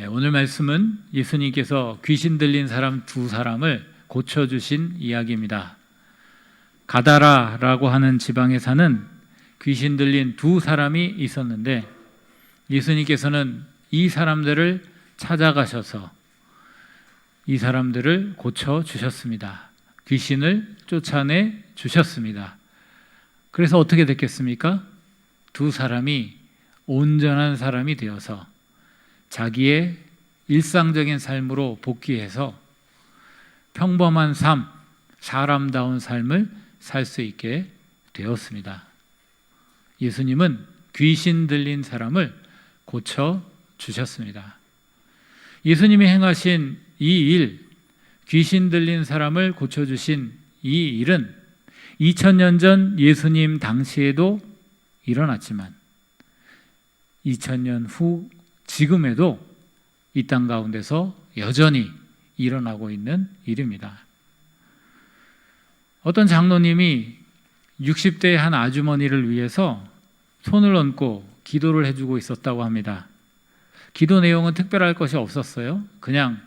오늘 말씀은 예수님께서 귀신 들린 사람 두 사람을 고쳐주신 이야기입니다. 가다라라고 하는 지방에 사는 귀신 들린 두 사람이 있었는데 예수님께서는 이 사람들을 찾아가셔서 이 사람들을 고쳐주셨습니다. 귀신을 쫓아내 주셨습니다. 그래서 어떻게 됐겠습니까? 두 사람이 온전한 사람이 되어서 자기의 일상적인 삶으로 복귀해서 평범한 삶, 사람다운 삶을 살 수 있게 되었습니다. 예수님은 귀신 들린 사람을 고쳐 주셨습니다. 예수님이 행하신 이 일, 귀신 들린 사람을 고쳐주신 이 일은 2000년 전 예수님 당시에도 일어났지만 2000년 후 지금에도 이 땅 가운데서 여전히 일어나고 있는 일입니다. 어떤 장로님이 60대의 한 아주머니를 위해서 손을 얹고 기도를 해주고 있었다고 합니다. 기도 내용은 특별할 것이 없었어요. 그냥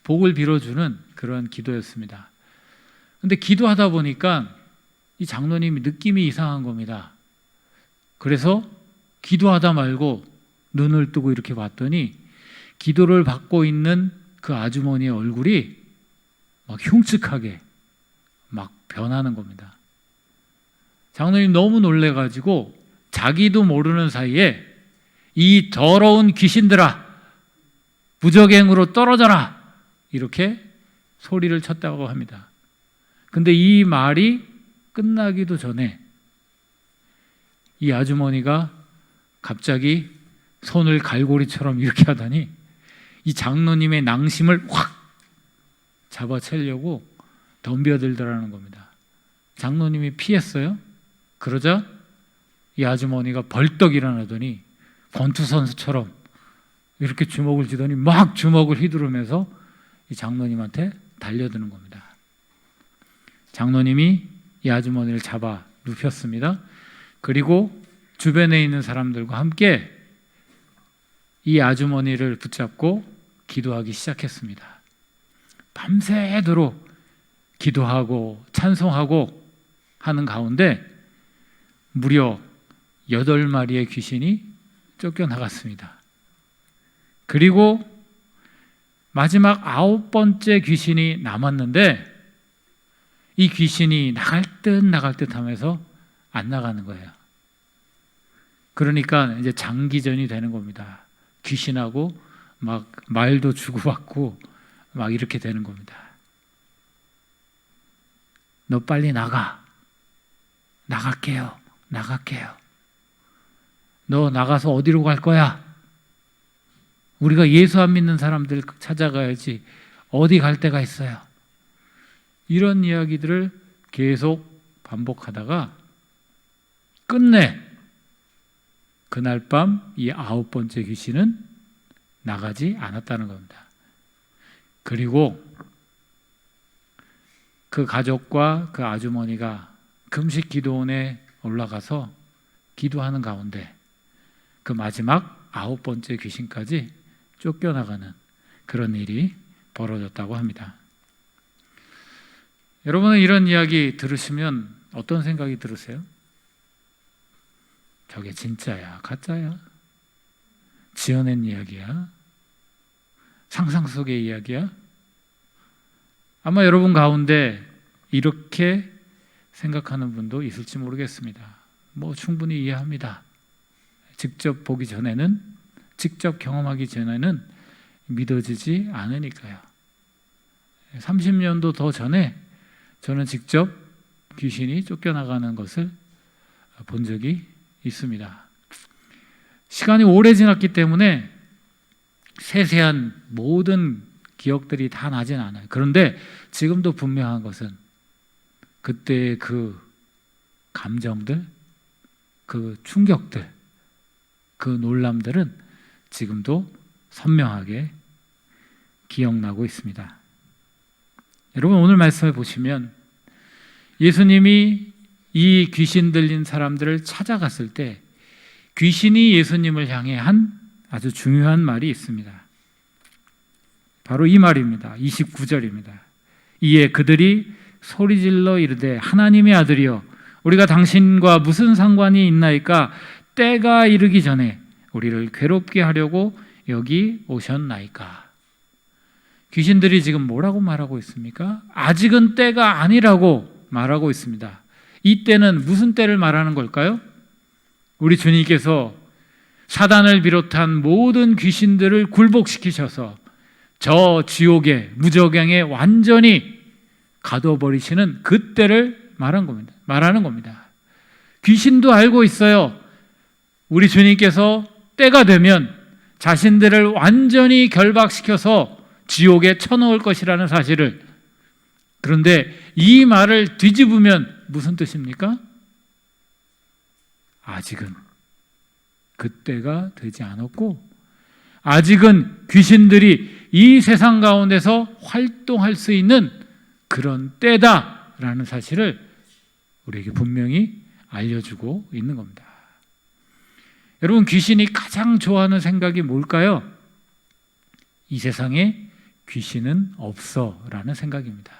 복을 빌어주는 그런 기도였습니다. 그런데 기도하다 보니까 이 장로님이 느낌이 이상한 겁니다. 그래서 기도하다 말고 눈을 뜨고 이렇게 봤더니 기도를 받고 있는 그 아주머니의 얼굴이 막 흉측하게 막 변하는 겁니다. 장로님 너무 놀래가지고 자기도 모르는 사이에 이 더러운 귀신들아 무적행으로 떨어져라 이렇게 소리를 쳤다고 합니다. 근데 이 말이 끝나기도 전에 이 아주머니가 갑자기 손을 갈고리처럼 이렇게 하더니 이 장로님의 낭심을 확 잡아채려고 덤벼들더라는 겁니다. 장로님이 피했어요. 그러자 이 아주머니가 벌떡 일어나더니 권투 선수처럼 이렇게 주먹을 쥐더니 막 주먹을 휘두르면서 이 장로님한테 달려드는 겁니다. 장로님이 이 아주머니를 잡아 눕혔습니다. 그리고 주변에 있는 사람들과 함께 이 아주머니를 붙잡고 기도하기 시작했습니다. 밤새도록 기도하고 찬송하고 하는 가운데 무려 8마리의 귀신이 쫓겨나갔습니다. 그리고 마지막 9번째 귀신이 남았는데 이 귀신이 나갈 듯 하면서 안 나가는 거예요. 그러니까 이제 장기전이 되는 겁니다. 귀신하고 막 말도 주고받고 막 이렇게 되는 겁니다. 너 빨리 나가. 나갈게요. 너 나가서 어디로 갈 거야? 우리가 예수 안 믿는 사람들 찾아가야지 어디 갈 데가 있어요. 이런 이야기들을 계속 반복하다가 끝내 그날 밤 이 9번째 귀신은 나가지 않았다는 겁니다. 그리고 그 가족과 그 아주머니가 금식 기도원에 올라가서 기도하는 가운데 그 마지막 9번째 귀신까지 쫓겨나가는 그런 일이 벌어졌다고 합니다. 여러분은 이런 이야기 들으시면 어떤 생각이 들으세요? 저게 진짜야, 가짜야? 지어낸 이야기야? 상상 속의 이야기야? 아마 여러분 가운데 이렇게 생각하는 분도 있을지 모르겠습니다. 충분히 이해합니다. 직접 보기 전에는, 직접 경험하기 전에는 믿어지지 않으니까요. 30년도 더 전에 저는 직접 귀신이 쫓겨나가는 것을 본 적이 있습니다. 시간이 오래 지났기 때문에 세세한 모든 기억들이 다 나진 않아요. 그런데 지금도 분명한 것은 그때의 그 감정들, 그 충격들, 그 놀람들은 지금도 선명하게 기억나고 있습니다. 여러분 오늘 말씀을 보시면 예수님이 이 귀신 들린 사람들을 찾아갔을 때 귀신이 예수님을 향해 한 아주 중요한 말이 있습니다. 바로 이 말입니다. 29절입니다. 이에 그들이 소리질러 이르되 하나님의 아들이여 우리가 당신과 무슨 상관이 있나이까 때가 이르기 전에 우리를 괴롭게 하려고 여기 오셨나이까. 귀신들이 지금 뭐라고 말하고 있습니까? 아직은 때가 아니라고 말하고 있습니다. 이 때는 무슨 때를 말하는 걸까요? 우리 주님께서 사단을 비롯한 모든 귀신들을 굴복시키셔서 저 지옥의 무저갱에 완전히 가둬버리시는 그 때를 말하는 겁니다. 귀신도 알고 있어요. 우리 주님께서 때가 되면 자신들을 완전히 결박시켜서 지옥에 쳐넣을 것이라는 사실을. 그런데 이 말을 뒤집으면 무슨 뜻입니까? 아직은 그때가 되지 않았고 아직은 귀신들이 이 세상 가운데서 활동할 수 있는 그런 때다라는 사실을 우리에게 분명히 알려주고 있는 겁니다. 여러분, 귀신이 가장 좋아하는 생각이 뭘까요? 이 세상에 귀신은 없어라는 생각입니다.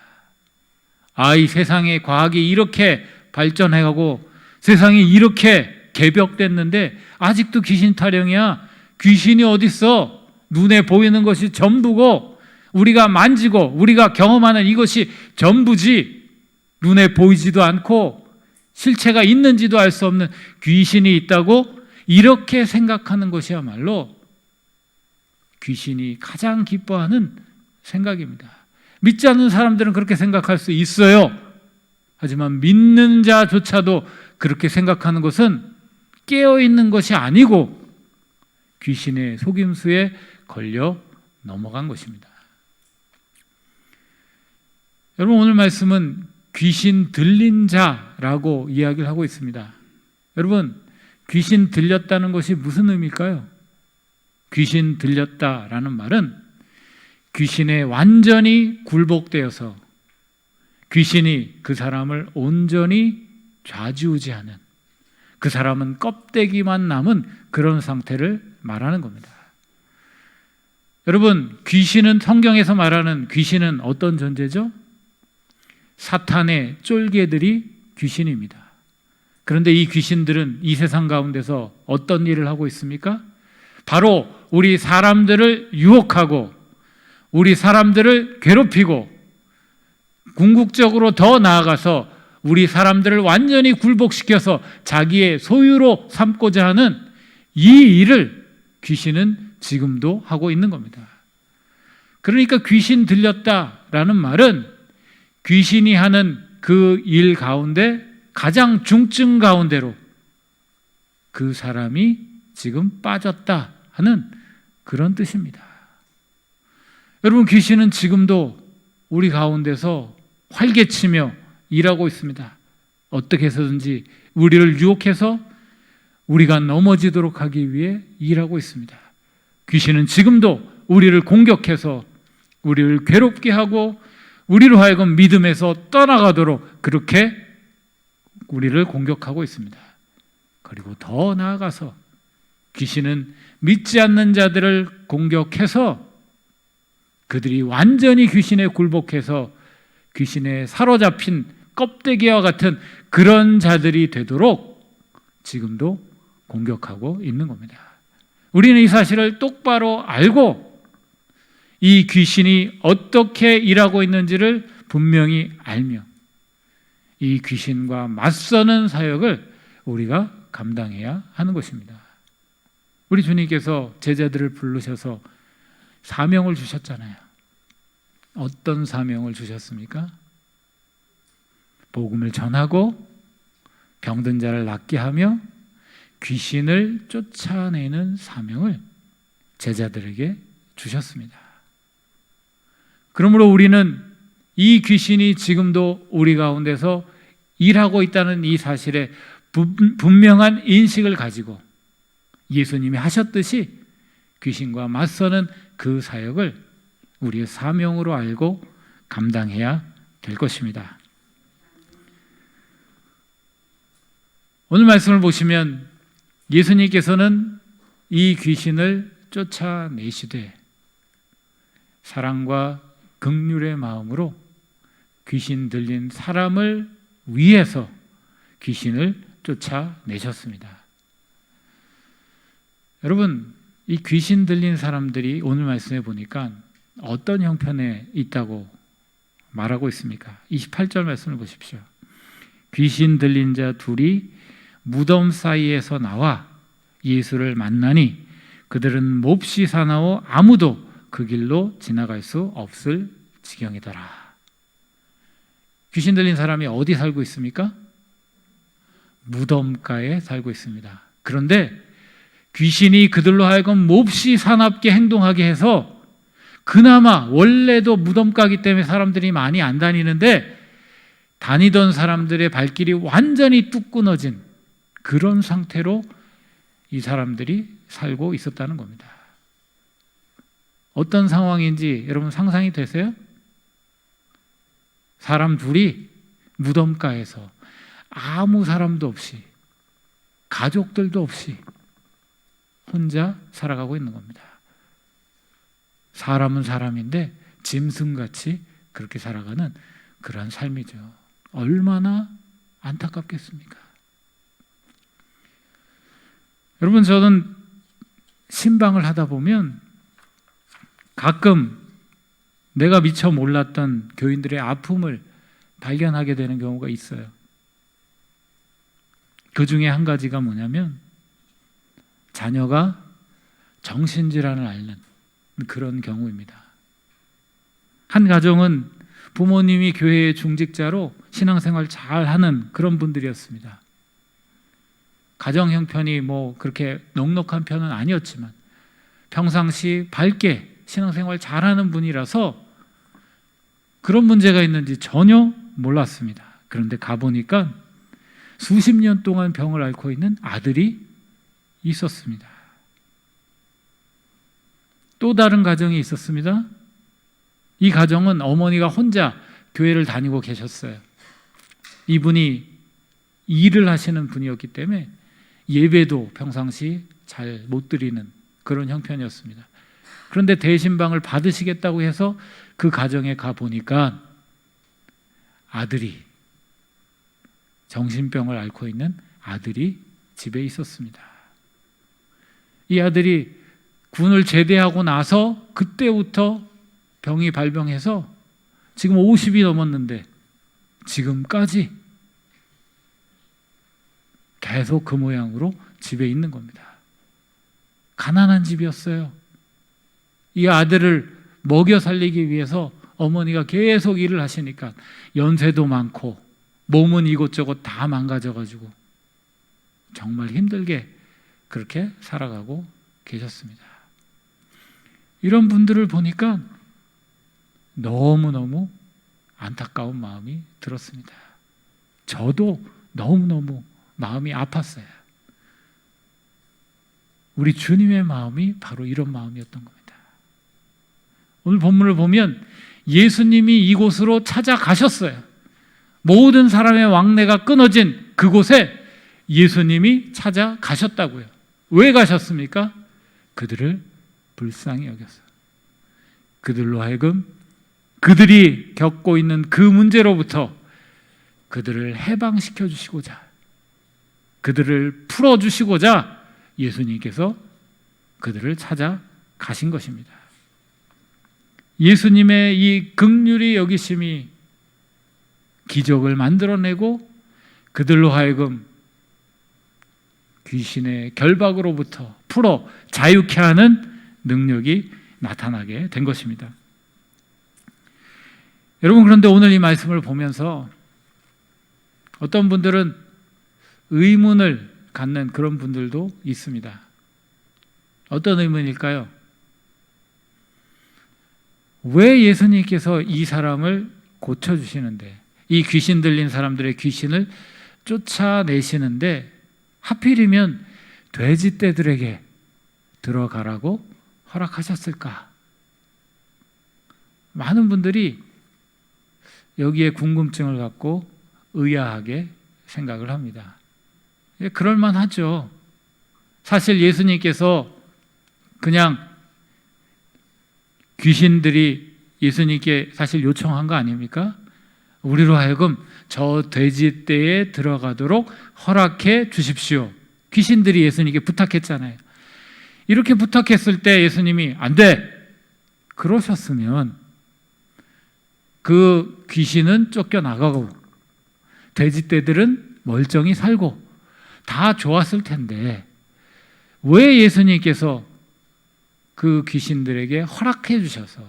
이 세상의 과학이 이렇게 발전해가고 세상이 이렇게 개벽됐는데 아직도 귀신 타령이야. 귀신이 어딨어? 눈에 보이는 것이 전부고 우리가 만지고 우리가 경험하는 이것이 전부지. 눈에 보이지도 않고 실체가 있는지도 알 수 없는 귀신이 있다고 이렇게 생각하는 것이야말로 귀신이 가장 기뻐하는 생각입니다. 믿지 않는 사람들은 그렇게 생각할 수 있어요. 하지만 믿는 자조차도 그렇게 생각하는 것은 깨어있는 것이 아니고 귀신의 속임수에 걸려 넘어간 것입니다. 여러분, 오늘 말씀은 귀신 들린 자라고 이야기를 하고 있습니다. 여러분, 귀신 들렸다는 것이 무슨 의미일까요? 귀신 들렸다라는 말은 귀신에 완전히 굴복되어서 귀신이 그 사람을 온전히 좌지우지하는, 그 사람은 껍데기만 남은 그런 상태를 말하는 겁니다. 여러분, 귀신은, 성경에서 말하는 귀신은 어떤 존재죠? 사탄의 쫄개들이 귀신입니다. 그런데 이 귀신들은 이 세상 가운데서 어떤 일을 하고 있습니까? 바로 우리 사람들을 유혹하고 우리 사람들을 괴롭히고 궁극적으로 더 나아가서 우리 사람들을 완전히 굴복시켜서 자기의 소유로 삼고자 하는 이 일을 귀신은 지금도 하고 있는 겁니다. 그러니까 귀신 들렸다라는 말은 귀신이 하는 그 일 가운데 가장 중증 가운데로 그 사람이 지금 빠졌다 하는 그런 뜻입니다. 여러분, 귀신은 지금도 우리 가운데서 활개치며 일하고 있습니다. 어떻게 해서든지 우리를 유혹해서 우리가 넘어지도록 하기 위해 일하고 있습니다. 귀신은 지금도 우리를 공격해서 우리를 괴롭게 하고 우리로 하여금 믿음에서 떠나가도록 그렇게 우리를 공격하고 있습니다. 그리고 더 나아가서 귀신은 믿지 않는 자들을 공격해서 그들이 완전히 귀신에 굴복해서 귀신에 사로잡힌 껍데기와 같은 그런 자들이 되도록 지금도 공격하고 있는 겁니다. 우리는 이 사실을 똑바로 알고 이 귀신이 어떻게 일하고 있는지를 분명히 알며 이 귀신과 맞서는 사역을 우리가 감당해야 하는 것입니다. 우리 주님께서 제자들을 부르셔서 사명을 주셨잖아요. 어떤 사명을 주셨습니까? 복음을 전하고 병든 자를 낫게 하며 귀신을 쫓아내는 사명을 제자들에게 주셨습니다. 그러므로 우리는 이 귀신이 지금도 우리 가운데서 일하고 있다는 이 사실에 분명한 인식을 가지고 예수님이 하셨듯이 귀신과 맞서는 그 사역을 우리의 사명으로 알고 감당해야 될 것입니다. 오늘 말씀을 보시면 예수님께서는 이 귀신을 쫓아내시되 사랑과 긍휼의 마음으로 귀신 들린 사람을 위해서 귀신을 쫓아내셨습니다. 여러분, 이 귀신 들린 사람들이 오늘 말씀해 보니까 어떤 형편에 있다고 말하고 있습니까? 28절 말씀을 보십시오. 귀신 들린 자 둘이 무덤 사이에서 나와 예수를 만나니 그들은 몹시 사나워 아무도 그 길로 지나갈 수 없을 지경이더라. 귀신 들린 사람이 어디 살고 있습니까? 무덤가에 살고 있습니다. 그런데 귀신이 그들로 하여금 몹시 사납게 행동하게 해서 그나마 원래도 무덤가기 때문에 사람들이 많이 안 다니는데 다니던 사람들의 발길이 완전히 뚝 끊어진 그런 상태로 이 사람들이 살고 있었다는 겁니다. 어떤 상황인지 여러분 상상이 되세요? 사람 둘이 무덤가에서 아무 사람도 없이 가족들도 없이 혼자 살아가고 있는 겁니다. 사람은 사람인데 짐승같이 그렇게 살아가는 그러한 삶이죠. 얼마나 안타깝겠습니까? 여러분, 저는 신방을 하다 보면 가끔 내가 미처 몰랐던 교인들의 아픔을 발견하게 되는 경우가 있어요. 그 중에 한 가지가 뭐냐면 자녀가 정신질환을 앓는 그런 경우입니다. 한 가정은 부모님이 교회의 중직자로 신앙생활 잘하는 그런 분들이었습니다. 가정 형편이 뭐 그렇게 넉넉한 편은 아니었지만 평상시 밝게 신앙생활 잘하는 분이라서 그런 문제가 있는지 전혀 몰랐습니다. 그런데 가보니까 수십 년 동안 병을 앓고 있는 아들이 있었습니다. 또 다른 가정이 있었습니다. 이 가정은 어머니가 혼자 교회를 다니고 계셨어요. 이분이 일을 하시는 분이었기 때문에 예배도 평상시 잘 못 드리는 그런 형편이었습니다. 그런데 대신방을 받으시겠다고 해서 그 가정에 가보니까 아들이, 정신병을 앓고 있는 아들이 집에 있었습니다. 이 아들이 군을 제대하고 나서 그때부터 병이 발병해서 지금 50이 넘었는데 지금까지 계속 그 모양으로 집에 있는 겁니다. 가난한 집이었어요. 이 아들을 먹여 살리기 위해서 어머니가 계속 일을 하시니까 연세도 많고 몸은 이곳저곳 다 망가져가지고 정말 힘들게 그렇게 살아가고 계셨습니다. 이런 분들을 보니까 너무너무 안타까운 마음이 들었습니다. 저도 너무너무 마음이 아팠어요. 우리 주님의 마음이 바로 이런 마음이었던 겁니다. 오늘 본문을 보면 예수님이 이곳으로 찾아가셨어요. 모든 사람의 왕래가 끊어진 그곳에 예수님이 찾아가셨다고요. 왜 가셨습니까? 그들을 불쌍히 여겼어요. 그들로 하여금 그들이 겪고 있는 그 문제로부터 그들을 해방시켜 주시고자, 그들을 풀어주시고자 예수님께서 그들을 찾아가신 것입니다. 예수님의 이 긍휼히 여기심이 기적을 만들어내고 그들로 하여금 귀신의 결박으로부터 풀어 자유케 하는 능력이 나타나게 된 것입니다. 여러분, 그런데 오늘 이 말씀을 보면서 어떤 분들은 의문을 갖는 그런 분들도 있습니다. 어떤 의문일까요? 왜 예수님께서 이 사람을 고쳐주시는데, 이 귀신 들린 사람들의 귀신을 쫓아내시는데 하필이면 돼지떼들에게 들어가라고 허락하셨을까? 많은 분들이 여기에 궁금증을 갖고 의아하게 생각을 합니다. 그럴만하죠. 사실 예수님께서 그냥 귀신들이 예수님께 사실 요청한 거 아닙니까? 우리로 하여금 저 돼지떼에 들어가도록 허락해 주십시오. 귀신들이 예수님께 부탁했잖아요. 이렇게 부탁했을 때 예수님이 안 돼! 그러셨으면 그 귀신은 쫓겨나가고 돼지떼들은 멀쩡히 살고 다 좋았을 텐데 왜 예수님께서 그 귀신들에게 허락해 주셔서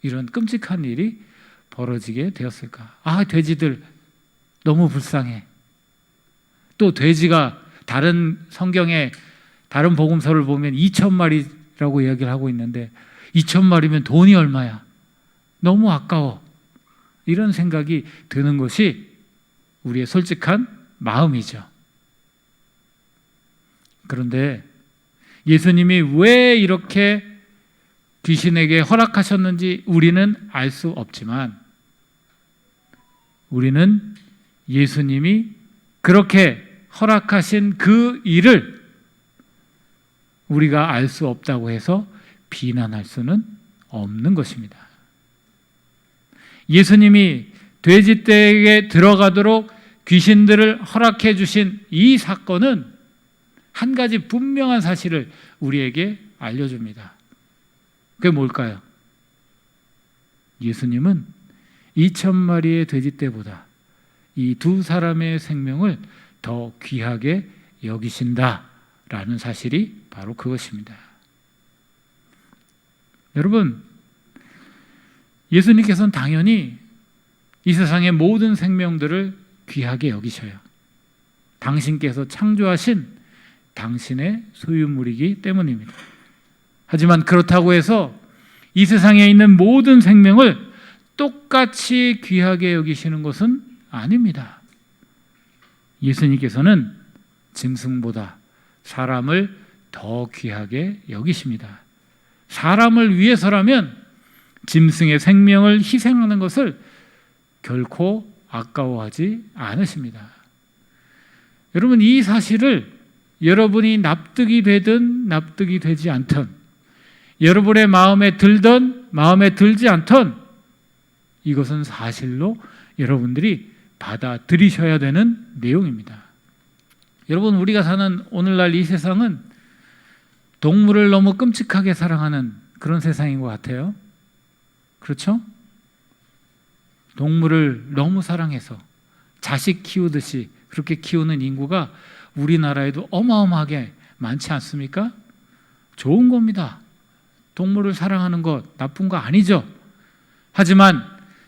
이런 끔찍한 일이 벌어지게 되었을까? 아, 돼지들 너무 불쌍해. 또 돼지가 다른 성경에 다른 복음서를 보면 2,000마리라고 이야기를 하고 있는데 2,000마리면 돈이 얼마야? 너무 아까워. 이런 생각이 드는 것이 우리의 솔직한 마음이죠. 그런데 예수님이 왜 이렇게 귀신에게 허락하셨는지 우리는 알 수 없지만 우리는 예수님이 그렇게 허락하신 그 일을 우리가 알 수 없다고 해서 비난할 수는 없는 것입니다. 예수님이 돼지떼에게 들어가도록 귀신들을 허락해 주신 이 사건은 한 가지 분명한 사실을 우리에게 알려줍니다. 그게 뭘까요? 예수님은 2,000마리의 돼지떼보다 이 두 사람의 생명을 더 귀하게 여기신다라는 사실이 바로 그것입니다. 여러분, 예수님께서는 당연히 이 세상의 모든 생명들을 귀하게 여기셔요. 당신께서 창조하신 당신의 소유물이기 때문입니다. 하지만 그렇다고 해서 이 세상에 있는 모든 생명을 똑같이 귀하게 여기시는 것은 아닙니다. 예수님께서는 짐승보다 사람을 더 귀하게 여기십니다. 사람을 위해서라면 짐승의 생명을 희생하는 것을 결코 아까워하지 않으십니다. 여러분, 이 사실을 여러분이 납득이 되든 납득이 되지 않든, 여러분의 마음에 들든 마음에 들지 않든 이것은 사실로 여러분들이 받아들이셔야 되는 내용입니다. 여러분, 우리가 사는 오늘날 이 세상은 동물을 너무 끔찍하게 사랑하는 그런 세상인 것 같아요. 그렇죠? 동물을 너무 사랑해서 자식 키우듯이 그렇게 키우는 인구가 우리나라에도 어마어마하게 많지 않습니까? 좋은 겁니다. 동물을 사랑하는 것 나쁜 거 아니죠. 하지만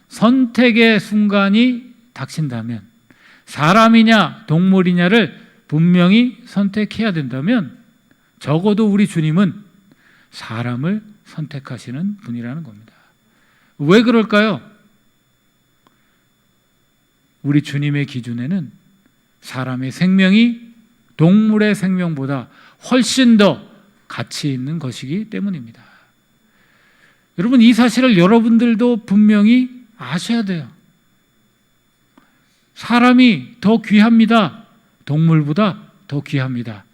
선택의 순간이 닥친다면, 사람이냐 동물이냐를 분명히 선택해야 된다면 적어도 우리 주님은 사람을 선택하시는 분이라는 겁니다. 왜 그럴까요? 우리 주님의 기준에는 사람의 생명이 동물의 생명보다 훨씬 더 가치 있는 것이기 때문입니다. 여러분, 이 사실을 여러분들도 분명히 아셔야 돼요. 사람이 더 귀합니다. 동물보다 더 귀합니다.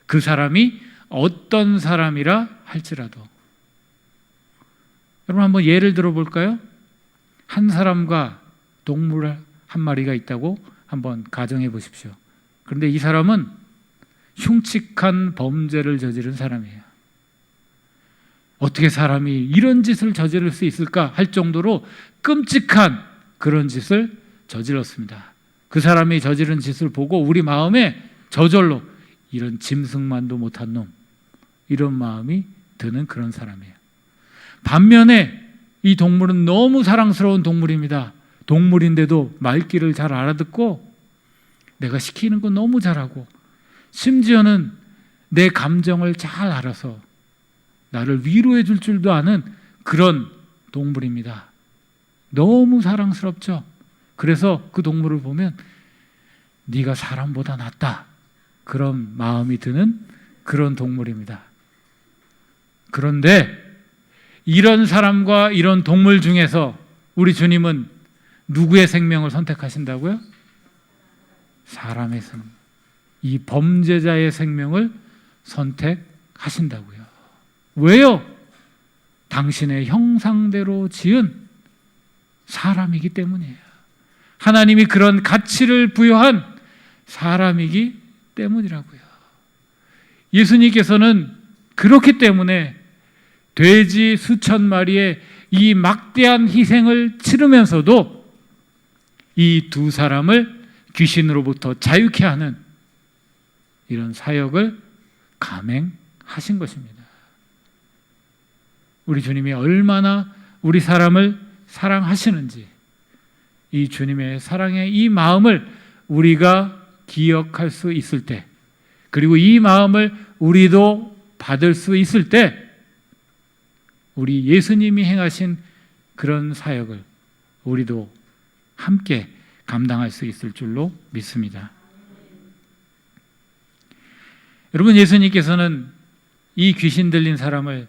그 사람이 어떤 사람이라 할지라도. 여러분, 한번 예를 들어볼까요? 한 사람과 동물 한 마리가 있다고 한번 가정해 보십시오. 그런데 이 사람은 흉측한 범죄를 저지른 사람이에요. 어떻게 사람이 이런 짓을 저지를 수 있을까 할 정도로 끔찍한 그런 짓을 저질렀습니다. 그 사람이 저지른 짓을 보고 우리 마음에 저절로 이런 짐승만도 못한 놈, 이런 마음이 드는 그런 사람이에요. 반면에 이 동물은 너무 사랑스러운 동물입니다. 동물인데도 말귀를 잘 알아듣고 내가 시키는 거 너무 잘하고 심지어는 내 감정을 잘 알아서 나를 위로해 줄 줄도 아는 그런 동물입니다. 너무 사랑스럽죠. 그래서 그 동물을 보면 네가 사람보다 낫다, 그런 마음이 드는 그런 동물입니다. 그런데 이런 사람과 이런 동물 중에서 우리 주님은 누구의 생명을 선택하신다고요? 사람의 생명, 이 범죄자의 생명을 선택하신다고요. 왜요? 당신의 형상대로 지은 사람이기 때문이에요. 하나님이 그런 가치를 부여한 사람이기 때문이라고요. 예수님께서는 그렇기 때문에 돼지 수천 마리의 이 막대한 희생을 치르면서도 이 두 사람을 귀신으로부터 자유케 하는 이런 사역을 감행하신 것입니다. 우리 주님이 얼마나 우리 사람을 사랑하시는지, 이 주님의 사랑의 이 마음을 우리가 기억할 수 있을 때, 그리고 이 마음을 우리도 받을 수 있을 때, 우리 예수님이 행하신 그런 사역을 우리도 함께 감당할 수 있을 줄로 믿습니다. 여러분, 예수님께서는 이 귀신 들린 사람을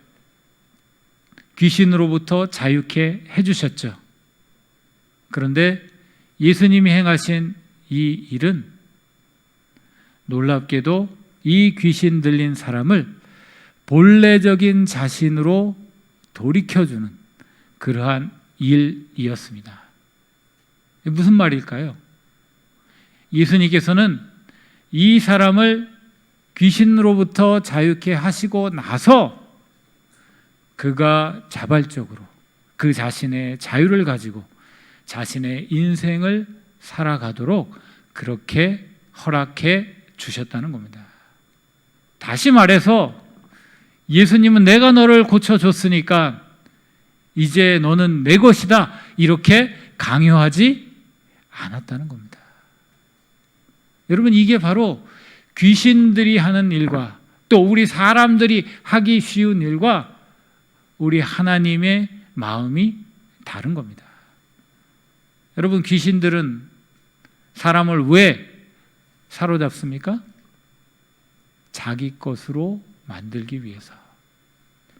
귀신으로부터 자유케 해주셨죠. 그런데 예수님이 행하신 이 일은 놀랍게도 이 귀신 들린 사람을 본래적인 자신으로 돌이켜주는 그러한 일이었습니다. 무슨 말일까요? 예수님께서는 이 사람을 귀신으로부터 자유케 하시고 나서 그가 자발적으로 그 자신의 자유를 가지고 자신의 인생을 살아가도록 그렇게 허락해 주셨다는 겁니다. 다시 말해서 예수님은 내가 너를 고쳐줬으니까 이제 너는 내 것이다, 이렇게 강요하지 않았다는 겁니다. 여러분, 이게 바로 귀신들이 하는 일과 또 우리 사람들이 하기 쉬운 일과 우리 하나님의 마음이 다른 겁니다. 여러분, 귀신들은 사람을 왜 사로잡습니까? 자기 것으로 만들기 위해서,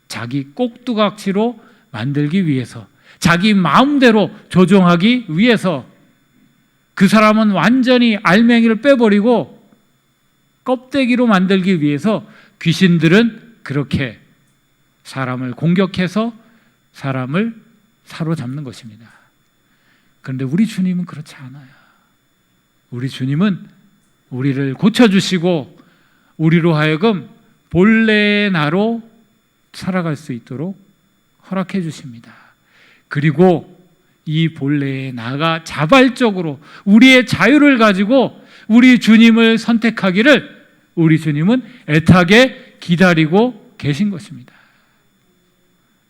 자기 꼭두각시로 만들기 위해서, 자기 마음대로 조종하기 위해서. 그 사람은 완전히 알맹이를 빼버리고 껍데기로 만들기 위해서 귀신들은 그렇게 사람을 공격해서 사람을 사로잡는 것입니다. 그런데 우리 주님은 그렇지 않아요. 우리 주님은 우리를 고쳐주시고 우리로 하여금 본래의 나로 살아갈 수 있도록 허락해 주십니다. 그리고 이 본래의 나가 자발적으로 우리의 자유를 가지고 우리 주님을 선택하기를 우리 주님은 애타게 기다리고 계신 것입니다.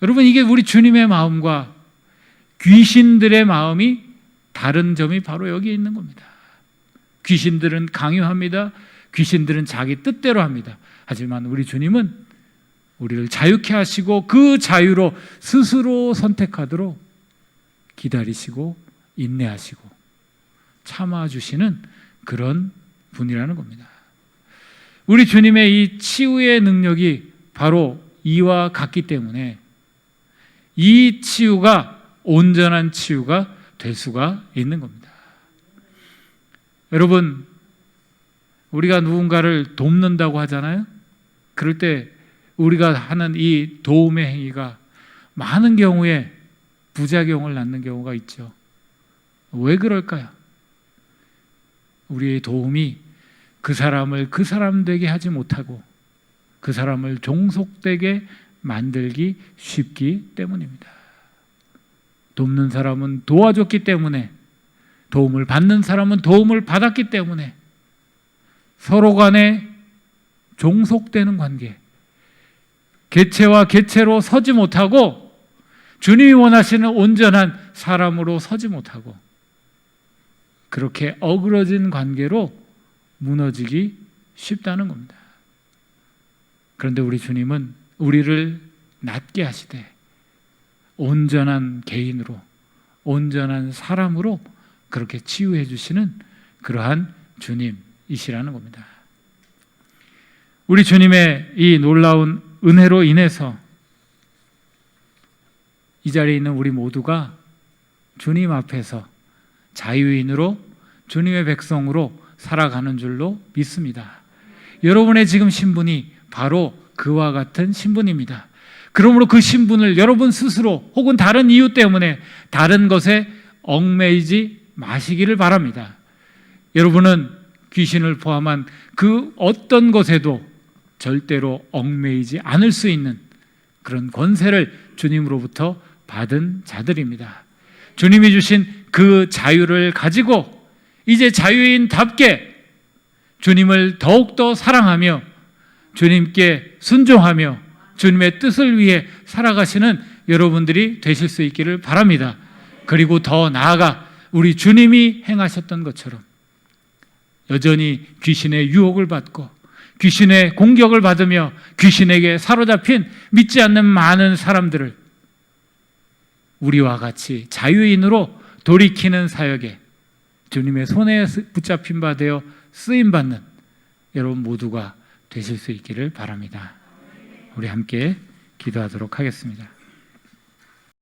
여러분, 이게 우리 주님의 마음과 귀신들의 마음이 다른 점이 바로 여기에 있는 겁니다. 귀신들은 강요합니다. 귀신들은 자기 뜻대로 합니다. 하지만 우리 주님은 우리를 자유케 하시고 그 자유로 스스로 선택하도록 기다리시고 인내하시고 참아주시는 그런 분이라는 겁니다. 우리 주님의 이 치유의 능력이 바로 이와 같기 때문에 이 치유가 온전한 치유가 될 수가 있는 겁니다. 여러분, 우리가 누군가를 돕는다고 하잖아요. 그럴 때 우리가 하는 이 도움의 행위가 많은 경우에 부작용을 낳는 경우가 있죠. 왜 그럴까요? 우리의 도움이 그 사람을 그 사람 되게 하지 못하고 그 사람을 종속되게 만들기 쉽기 때문입니다. 돕는 사람은 도와줬기 때문에, 도움을 받는 사람은 도움을 받았기 때문에 서로 간에 종속되는 관계, 개체와 개체로 서지 못하고 주님이 원하시는 온전한 사람으로 서지 못하고 그렇게 어그러진 관계로 무너지기 쉽다는 겁니다. 그런데 우리 주님은 우리를 낫게 하시되 온전한 개인으로, 온전한 사람으로 그렇게 치유해 주시는 그러한 주님이시라는 겁니다. 우리 주님의 이 놀라운 은혜로 인해서 이 자리에 있는 우리 모두가 주님 앞에서 자유인으로 주님의 백성으로 살아가는 줄로 믿습니다. 여러분의 지금 신분이 바로 그와 같은 신분입니다. 그러므로 그 신분을 여러분 스스로 혹은 다른 이유 때문에 다른 것에 얽매이지 마시기를 바랍니다. 여러분은 귀신을 포함한 그 어떤 것에도 절대로 얽매이지 않을 수 있는 그런 권세를 주님으로부터 받은 자들입니다. 주님이 주신 그 자유를 가지고 이제 자유인답게 주님을 더욱더 사랑하며 주님께 순종하며 주님의 뜻을 위해 살아가시는 여러분들이 되실 수 있기를 바랍니다. 그리고 더 나아가 우리 주님이 행하셨던 것처럼 여전히 귀신의 유혹을 받고 귀신의 공격을 받으며 귀신에게 사로잡힌 믿지 않는 많은 사람들을 우리와 같이 자유인으로 돌이키는 사역에 주님의 손에 붙잡힌 바 되어 쓰임받는 여러분 모두가 되실 수 있기를 바랍니다. 우리 함께 기도하도록 하겠습니다.